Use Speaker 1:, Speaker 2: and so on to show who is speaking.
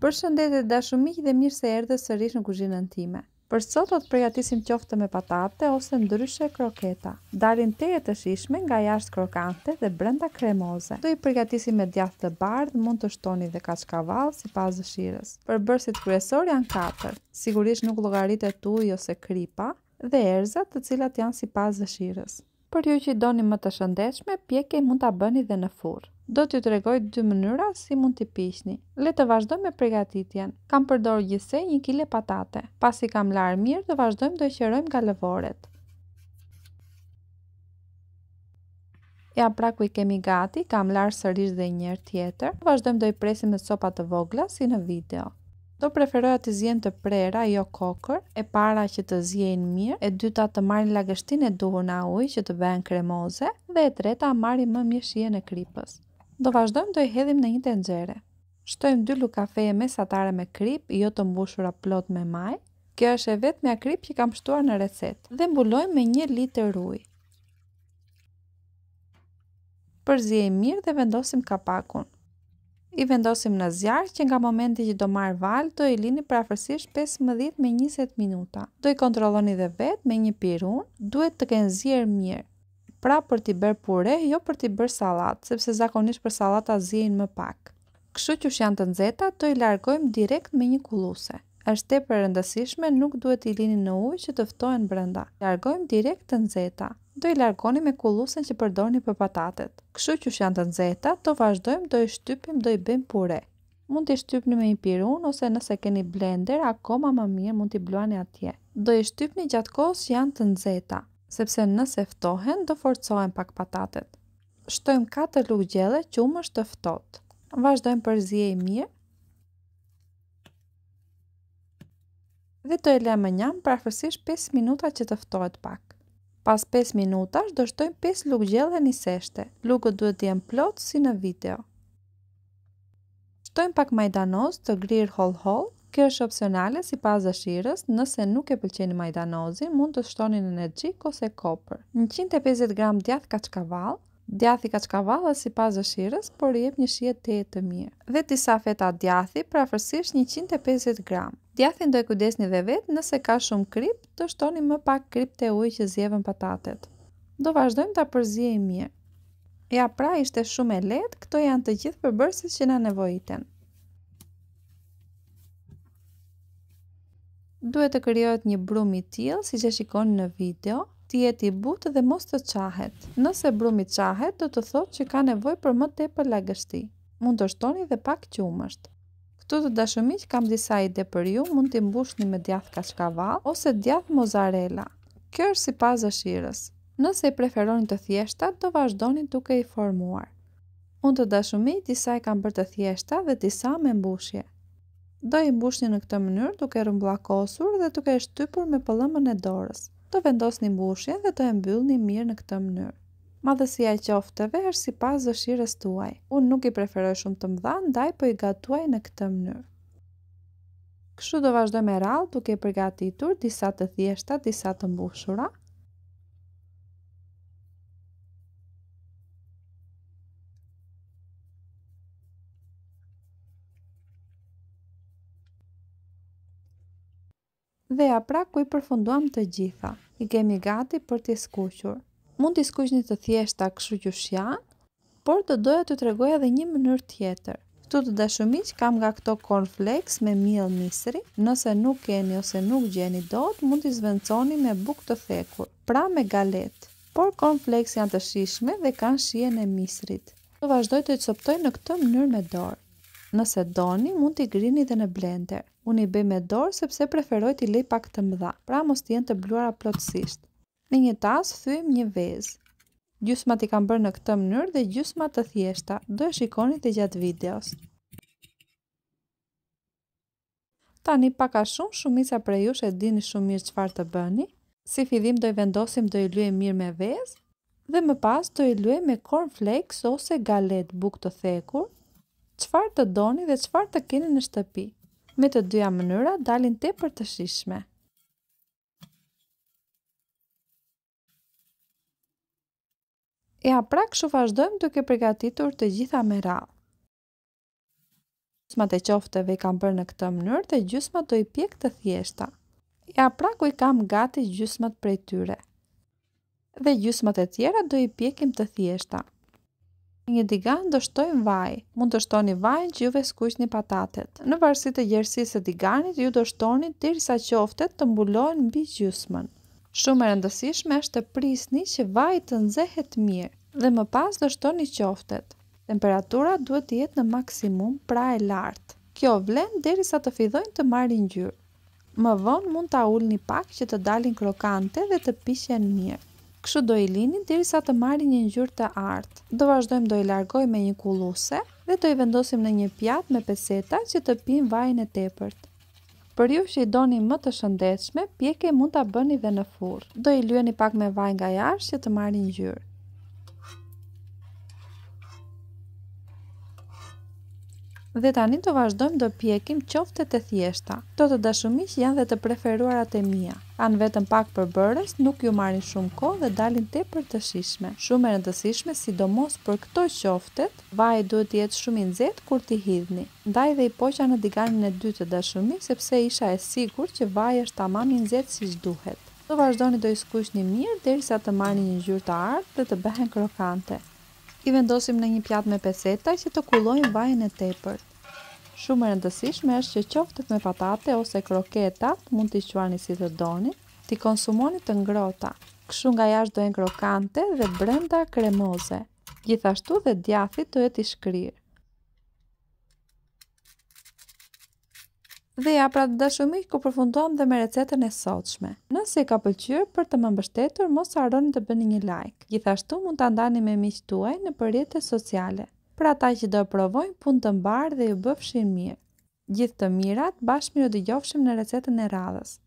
Speaker 1: Përshëndetje dashur miq dhe mirë se erdhët sërish në kuzhinën time. Për sot do të përgatisim qofte me patate ose ndryshe kroketa. Dalin teje të shijshme, nga jashtë krokante dhe brenda kremoze. Do i përgatisim me djathë të bardhë, mund të shtoni dhe kaçkavall sipas dëshirës. Përbërësit kryesor janë 4. Sigurisht nuk llogaritet uji ose kripa dhe erëzat, të cilat janë sipas dëshirës. Për ju që doni më të shëndetshme, pjekje mund ta bëni dhe në furrë. Do t'ju tregoj 2 mënyra si mund t'i piqni. Le të vazhdojmë me përgatitjen. Kam përdorur gjithsej 1 kg patate. Pasi kam larë mirë, do vazhdojmë do i qerojmë nga lëvoret. Ja pra ku i kemi gati, kam larë sërish dhe një herë tjetër. Vazhdojmë do i presim me copa të vogla si në video. Do preferoja të zihen të prera, jo kokër, e para që të zjejnë mirë, e dyta të marrin lagështinë e duhur në ujë që të bëhen kremoze, dhe e treta marrin më mirë shijen e kripës. Do vazhdojmë do i hedhim në një tenxhere. Shtojmë 2 lugë kafeje mesatare me kripë, jo të mbushura plot me maj. Kjo është e vetmja kripë që kam shtuar në recetë. Dhe mbulojmë me 1 litër ujë. Përziejmë mirë dhe vendosim kapakun. I vendosim në zjarr që nga momenti që do marr val, do i lini për afërsisht 15 me 20 minuta. Do i kontrolloni dhe vetë me një pirun, duhet të kenë zier mirë. Pra për t'i bërë pure, jo për t'i bërë sallatë, sepse zakonisht për sallata ziejnë më pak. Kështu që janë të nxehta, do i largojmë direkt me një kulluese. Është tepër e rëndësishme, nuk duhet i lini në ujë që të ftohen brenda. Largojmë direkt të nxehta. Do i largoni me kulluesen që përdorni për patatet. Kështu që janë të nxehta, do vazhdojmë do i shtypim, do i bëjmë pure. Mund t'i shtypni me një pirun ose nëse keni blender, akoma më mirë mund t'i bluani atje. Do i shtypni gjatë kohës që janë të nxehta, sepse nëse ftohen do forcohen pak patatet. Shtojmë 4 lugë gjelle qumësh të ftohtë. Vazhdojmë përziej mirë. Dhe do e lëmë njëm për afërsisht 5 minuta që të ftohet pak. Pas 5 minutash do shtojmë 5 lugë gjelle niseshte. Lugët duhet të jenë plot si në video. Shtojmë pak majdanoz të grirë holl-holl. Kjo është opsionale sipas dëshirës, nëse nuk e pëlqeni majdanozin, mund të shtoni në energjik ose kopër. 150 gram djathë kaçkavall. Djathi kaçkavallës sipas dëshirës, por i jep një shije teje të mirë. Dhe disa feta djathi për afërsisht 150 gram. Djathin do e kujdesni dhe vetë, nëse ka shumë krip, do shtoni më pak krip te uji që zjevën patatet. Do vazhdojmë ta përziejmë mirë. Ja pra, ishte shumë e lehtë, këto janë të gjithë përbërësit që na nevojiten. Duhet të krijohet një brum i tillë, siç e shikoni në video, të jetë i butë dhe mos të qahet. Nëse brumi qahet, do të thotë që ka nevojë për më tepër lagështi. Mund të shtoni dhe pak qumësht. Këtu të dashur miq, kam disa ide për ju, mund t'i mbushni me djathë kaçkavall ose djathë mozzarella. Kjo është sipas dëshirës. Nëse i preferoni të thjeshta, do vazhdoni duke i formuar. Unë të dashur miq, disa i kam bërë të thjeshta dhe disa me mbushje. Do i mbushni në këtë mënyrë duke rrumbullakosur dhe duke e shtypur me pëllëmën e dorës. Do vendosni mbushjen dhe do e mbyllni mirë në këtë mënyrë. Madhësia e qofteve është sipas dëshirës tuaj. Unë nuk i preferoj shumë të mëdha, ndaj po i gatuaj në këtë mënyrë. Kështu do vazhdoj me radhë duke i përgatitur disa të thjeshta, disa të mbushura. Dhe ja pra ku i përfunduam të gjitha. I kemi gati për t'i skuqur. Mund t'i skuqni të thjeshta kështu që janë, por do doja t'ju tregoj edhe një mënyrë tjetër. Këtu të dashur miq, kam nga këto cornflakes me miell misri. Nëse nuk keni ose nuk gjeni dot, mund t'i zvendçoni me bukë të thekur, pra me galet. Por cornflakes janë të shijshme dhe kanë shijen e misrit. Do vazhdoj të i coptoj në këtë mënyrë me dorë. Nëse doni, mund t'i grini dhe në blender. Unë i bëj me dorë sepse preferoj t'i lej pak të mëdha, pra mos të jenë të bluara plotësisht. Në një tas thyem një vezë. Gjysmat i kam bërë në këtë mënyrë dhe gjysmat të thjeshta. Do e shikoni të gjatë videos. Tani pak a shumë, shumica prej jush e dini shumë mirë çfarë të bëni. Si fillim do i vendosim, do i lyejmë mirë me vezë dhe më pas do i lyejmë me cornflakes ose galet bukë të thekur. Çfarë të doni dhe çfarë të keni në shtëpi. Me të dyja mënyra dalin tepër të shijshme. Ja pra kështu vazhdojmë duke përgatitur të gjitha me radhë. Gjysmat e qofteve i kam bërë në këtë mënyrë dhe gjysmat do i pjek të thjeshta. Ja pra ku i kam gati gjysmat prej tyre. Dhe gjysmat e tjera do i pjekim të thjeshta. Në një digan do shtojmë vaj. Mund të shtoni vajin që juve skuqni patatet. Në varësi të gjerësisë së diganit, ju do shtoni derisa qoftet të mbulohen mbi gjysmën. Shumë e rëndësishme është të prisni që vaji të nxehet mirë dhe më pas do shtoni qoftet. Temperatura duhet të jetë në maksimum, pra e lartë. Kjo vlen derisa të fillojnë të marrin ngjyrë. Më vonë mund ta ulni pak që të dalin krokante dhe të piqen mirë. Kështu do i lini derisa të marrin një ngjyrë të artë. Do vazhdojmë do i largoj me një kulluese dhe do i vendosim në një pjatë me peseta që të pinë vajin e tepërt. Për ju që i doni më të shëndetshme, pjekje mund ta bëni dhe në furrë. Do i lyeni pak me vaj nga jashtë që të marrin ngjyrë. Dhe tani do vazhdojmë do pjekim qoftet e thjeshta. Këto të dashumiq janë dhe të preferuarat e mia. Kanë vetëm pak përbërës, nuk ju marrin shumë kohë dhe dalin tepër të shijshme. Shumë e rëndësishme, sidomos për këto qoftet, vaji duhet të jetë shumë i nxehtë kur t'i hidhni. Ndaj dhe i poqa në diganin e dytë të dashumiq sepse isha e sigurt që vaji është tamam i nxehtë siç duhet. Do vazhdoni do i skuqni mirë derisa të marrni një ngjyrë të artë dhe të bëhen krokante. I vendosim në një pjatë me peseta që të kullojnë vajin e tepërt. Shumë e rëndësishme është që qoftet me patate ose kroketat, mund t'i quani si të doni, t'i konsumoni të ngrohta. Kështu nga jashtë do jenë krokante dhe brenda kremoze. Gjithashtu dhe djathi do jetë i shkrirë. Dhe ja pra të dashumiq ku përfunduam dhe me recetën e sotshme. Nëse i ka pëlqyer, për të më mbështetur, mos harroni të bëni një like. Gjithashtu mund ta ndani me miqtë tuaj në rrjetet sociale. Për ata që do provojnë punë të mbarë dhe ju bëfshin mirë. Gjithë të mirat, bashkë miru dëgjofshim në recetën e radhës.